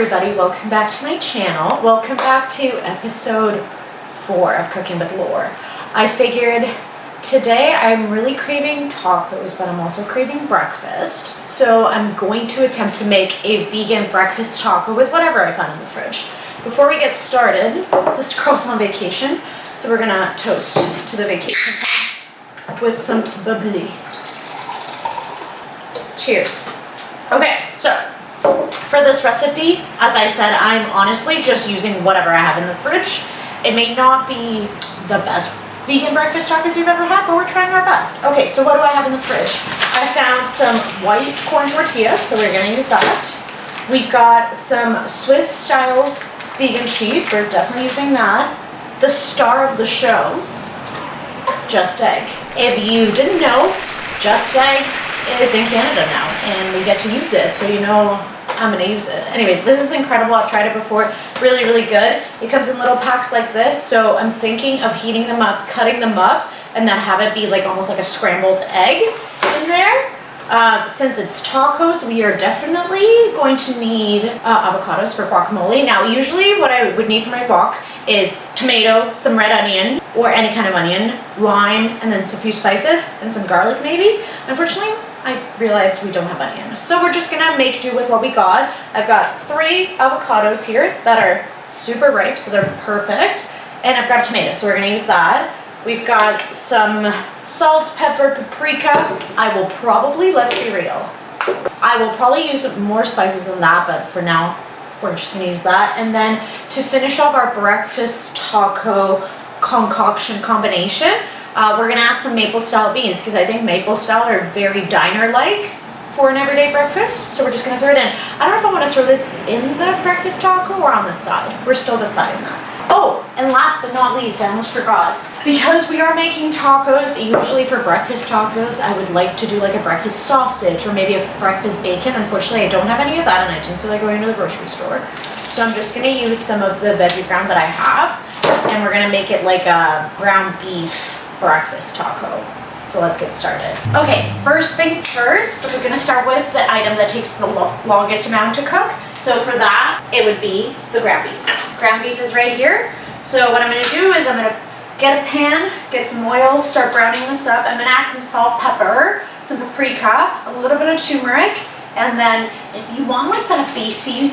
everybody, welcome back to my channel. Welcome back to episode 4 of Cooking with Laur. I figured today I'm really craving tacos, but I'm also craving breakfast. So I'm going to attempt to make a vegan breakfast taco with whatever I find in the fridge. Before we get started, this girl's on vacation, so we're gonna toast to the vacation time with some bubbly. Cheers. Okay, so for this recipe, as I said, I'm honestly just using whatever I have in the fridge. It may not be the best vegan breakfast tacos you've ever had, but we're trying our best. Okay, so what do I have in the fridge? I found some white corn tortillas, so we're gonna use that. We've got some Swiss style vegan cheese, we're definitely using that. The star of the show, Just Egg. If you didn't know, Just Egg is in Canada now, and we get to use it, so you know I'm gonna use it. Anyways, this is incredible. I've tried it before. Really, really good. It comes in little packs like this, so I'm thinking of heating them up, cutting them up, and then have it be like almost like a scrambled egg in there. Since it's tacos, we are definitely going to need avocados for guacamole. Now, usually what I would need for my guac is tomato, some red onion, or any kind of onion, lime, and then some few spices, and some garlic maybe. Unfortunately, I realized we don't have onion. So we're just gonna make do with what we got. I've got 3 avocados here that are super ripe, so they're perfect. And I've got a tomato, so we're gonna use that. We've got some salt, pepper, paprika. I will probably, let's be real, I will probably use more spices than that, but for now, we're just gonna use that. And then to finish off our breakfast taco concoction combination, we're gonna add some maple style beans, because I think maple style are very diner-like for an everyday breakfast. So we're just gonna throw it in. I don't know if I wanna throw this in the breakfast taco or on the side. We're still deciding that. Oh, and last but not least, I almost forgot. Because we are making tacos, usually for breakfast tacos, I would like to do like a breakfast sausage or maybe a breakfast bacon. Unfortunately, I don't have any of that, and I didn't feel like going to the grocery store. So I'm just gonna use some of the veggie ground that I have, and we're gonna make it like a ground beef breakfast taco. So let's get started. Okay, first things first, we're gonna start with the item that takes the longest amount to cook. So for that, it would be the ground beef. Ground beef is right here. So what I'm gonna do is I'm gonna get a pan, get some oil, start browning this up. I'm gonna add some salt, pepper, some paprika, a little bit of turmeric, and then if you want like that beefy,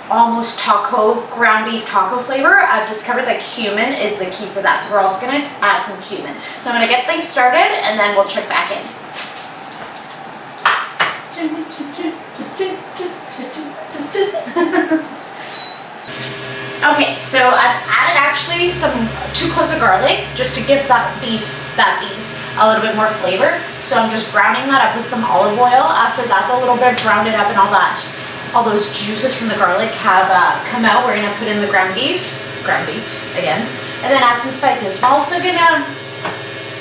almost taco, ground beef taco flavor, I've discovered that cumin is the key for that. So we're also gonna add some cumin. So I'm gonna get things started and then we'll check back in. Okay, so I've added actually 2 cloves of garlic just to give that beef a little bit more flavor. So I'm just browning that up with some olive oil. After that's a little bit browned it up and all those juices from the garlic have come out, we're gonna put in the ground beef again, and then add some spices. I'm also gonna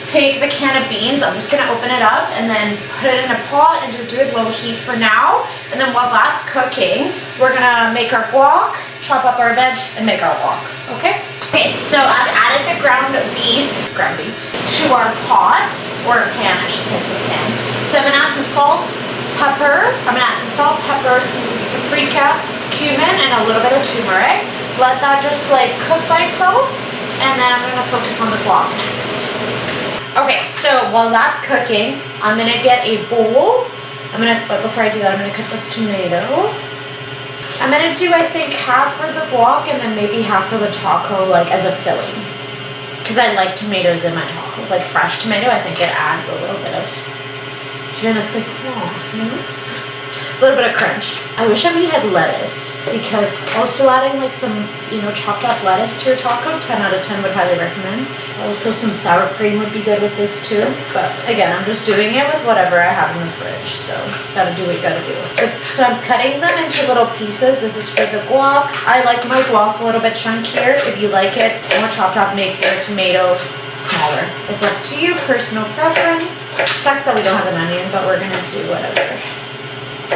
take the can of beans, I'm just gonna open it up and then put it in a pot and just do it low heat for now. And then while that's cooking, we're gonna make our guac, chop up our veg, and make our guac, okay? Okay, so I've added the ground beef to our pot, or pan, I should say it's a pan. So I'm gonna add some salt, pepper, some paprika, cumin, and a little bit of turmeric. Let that just like cook by itself, and then I'm gonna focus on the guac next. Okay, so while that's cooking, I'm gonna get a bowl. But before I do that, I'm gonna cut this tomato. I'm gonna do, I think, half for the guac and then maybe half for the taco, like as a filling. Because I like tomatoes in my tacos, like fresh tomato. I think it adds a little bit of je ne sais quoi, a little bit of crunch. I wish we had lettuce, because also adding like some, chopped up lettuce to your taco, 10 out of 10 would highly recommend. Also some sour cream would be good with this too. But again, I'm just doing it with whatever I have in the fridge, so gotta do what you gotta do. So I'm cutting them into little pieces. This is for the guac. I like my guac a little bit chunkier. If you like it more chopped up, make your tomato smaller. It's up to you, personal preference. It sucks that we don't have an onion, but we're gonna do whatever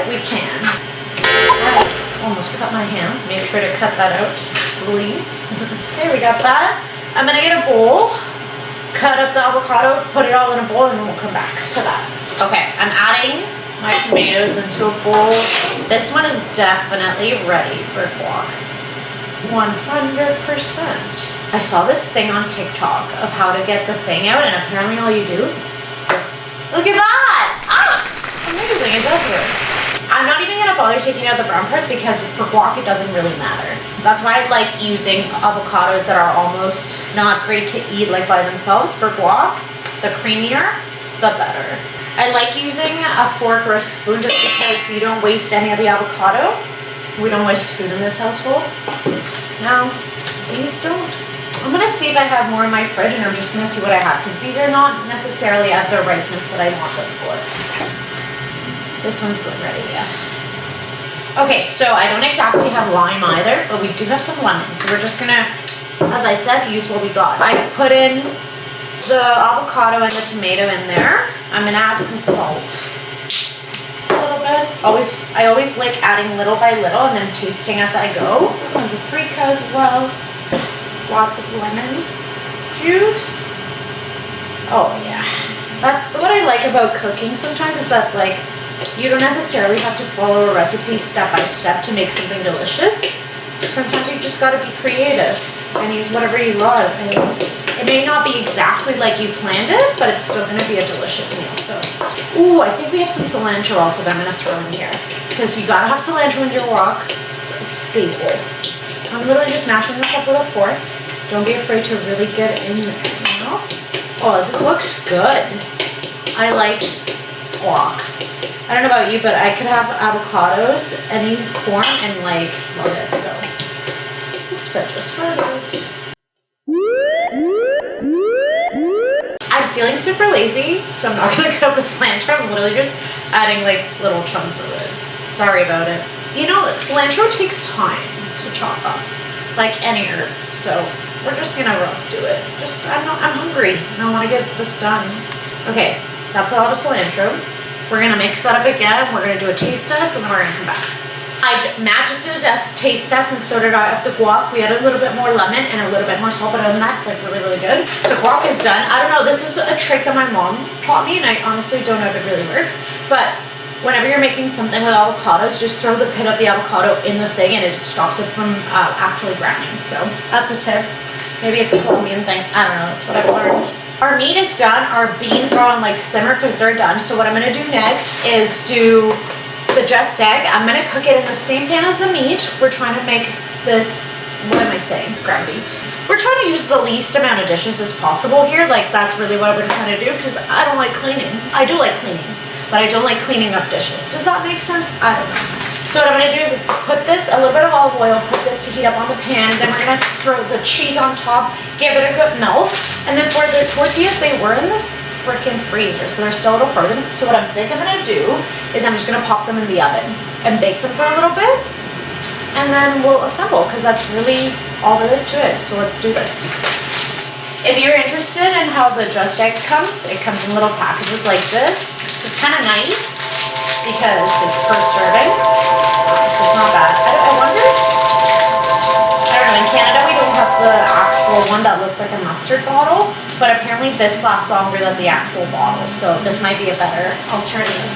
we can. I almost cut my hand. Make sure to cut that out, please. Okay, we got that. I'm gonna get a bowl, cut up the avocado, put it all in a bowl, and then we'll come back to that. Okay, I'm adding my tomatoes into a bowl. This one is definitely ready for guac. 100%. I saw this thing on TikTok of how to get the thing out, and apparently all you do, look at that! Ah! Amazing, it does work. I'm not even gonna bother taking out the brown parts because for guac it doesn't really matter. That's why I like using avocados that are almost not great to eat like by themselves for guac. The creamier, the better. I like using a fork or a spoon just because you don't waste any of the avocado. We don't waste food in this household. Now, these don't. I'm gonna see if I have more in my fridge, and I'm just gonna see what I have because these are not necessarily at the ripeness that I want them for. This one's ready, yeah. Okay, so I don't exactly have lime either, but we do have some lemon. So we're just gonna, as I said, use what we got. I put in the avocado and the tomato in there. I'm gonna add some salt. A little bit. I always like adding little by little and then tasting as I go. Paprika as well. Lots of lemon juice. Oh yeah. That's what I like about cooking sometimes is that like, you don't necessarily have to follow a recipe step by step to make something delicious. Sometimes you just gotta be creative and use whatever you love. And it may not be exactly like you planned it, but it's still gonna be a delicious meal. So, ooh, I think we have some cilantro also that I'm gonna throw in here. Because you gotta have cilantro in your wok. It's a staple. I'm literally just mashing this up with a fork. Don't be afraid to really get in there, you know? Oh, this looks good. I like guac. I don't know about you, but I could have avocados any form and like love it. So, oops, I just farted. I'm feeling super lazy, so I'm not gonna cut up the cilantro. I'm literally just adding like little chunks of it. Sorry about it. You know, cilantro takes time to chop up, like any herb. So we're just gonna rough do it. I'm hungry and I want to get this done. Okay, that's a lot of cilantro. We're gonna mix that up again. We're gonna do a taste test and then we're gonna come back. Matt just did a taste test and so did I of the guac. We had a little bit more lemon and a little bit more salt, but other than that, it's like really, really good. So guac is done. I don't know, this is a trick that my mom taught me and I honestly don't know if it really works, but whenever you're making something with avocados, just throw the pit of the avocado in the thing and it just stops it from actually browning. So that's a tip. Maybe it's a Colombian thing. I don't know, that's what I've learned. Our meat is done. Our beans are on like simmer because they're done. So what I'm gonna do next is do the just egg. I'm gonna cook it in the same pan as the meat. We're trying to make this, what am I saying? Ground beef. We're trying to use the least amount of dishes as possible here. Like that's really what we're trying to do because I don't like cleaning. I do like cleaning, but I don't like cleaning up dishes. Does that make sense? I don't know. So what I'm gonna do is put this, a little bit of olive oil, put this to heat up on the pan, then we're gonna throw the cheese on top, give it a good melt, and then for the tortillas, they were in the freaking freezer, so they're still a little frozen. So what I think I'm gonna do is I'm just gonna pop them in the oven and bake them for a little bit, and then we'll assemble, because that's really all there is to it. So let's do this. If you're interested in how the Just Egg comes, it comes in little packages like this. It's kind of nice because it's per serving, so it's not bad. I wonder, I don't know, in Canada we don't have the actual one that looks like a mustard bottle, but apparently this lasts longer than the actual bottle, so this might be a better alternative.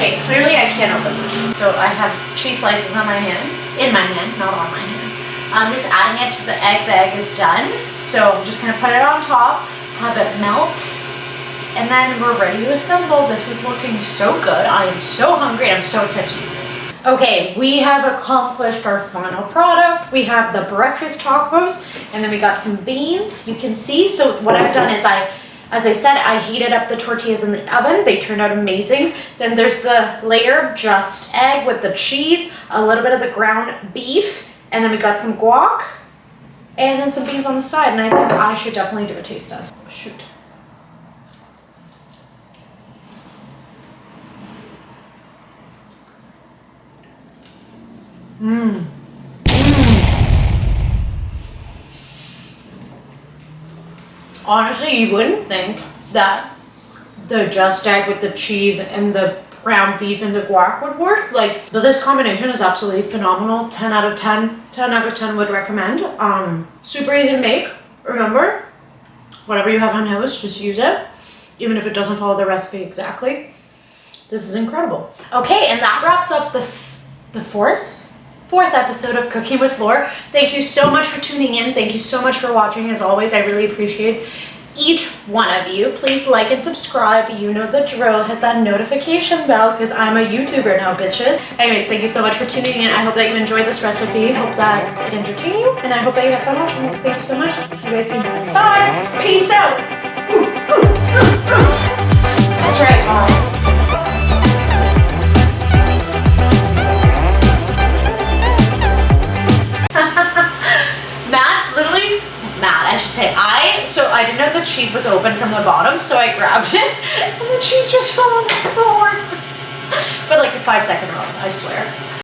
Okay, clearly I can't open this. So I have cheese slices on my hand, in my hand, not on my hand. I'm just adding it to the egg is done, so I'm just gonna put it on top, have it melt, and then we're ready to assemble. This is looking so good. I am so hungry and I'm so excited to do this. Okay, we have accomplished our final product. We have the breakfast tacos and then we got some beans, you can see. So what I've done is as I said, I heated up the tortillas in the oven. They turned out amazing. Then there's the layer of Just Egg with the cheese, a little bit of the ground beef, and then we got some guac and then some beans on the side. And I think I should definitely do a taste test. Shoot. Honestly, you wouldn't think that the Just Egg with the cheese and the ground beef and the guac would work. Like, but this combination is absolutely phenomenal. 10 out of 10. 10 out of 10 would recommend. Super easy to make. Remember, whatever you have on house, just use it. Even if it doesn't follow the recipe exactly. This is incredible. Okay, and that wraps up the the fourth episode of Cooking with Laur. Thank you so much for tuning in. Thank you so much for watching. As always, I really appreciate each one of you. Please like and subscribe. You know the drill. Hit that notification bell because I'm a YouTuber now, bitches. Anyways, thank you so much for tuning in. I hope that you enjoyed this recipe. I hope that it entertained you, and I hope that you had fun watching this. Thank you so much. See you guys soon. Bye. Peace out. That's right, Mom. So I didn't know the cheese was open from the bottom, so I grabbed it, and the cheese just fell on the floor. But like a 5-second run, I swear.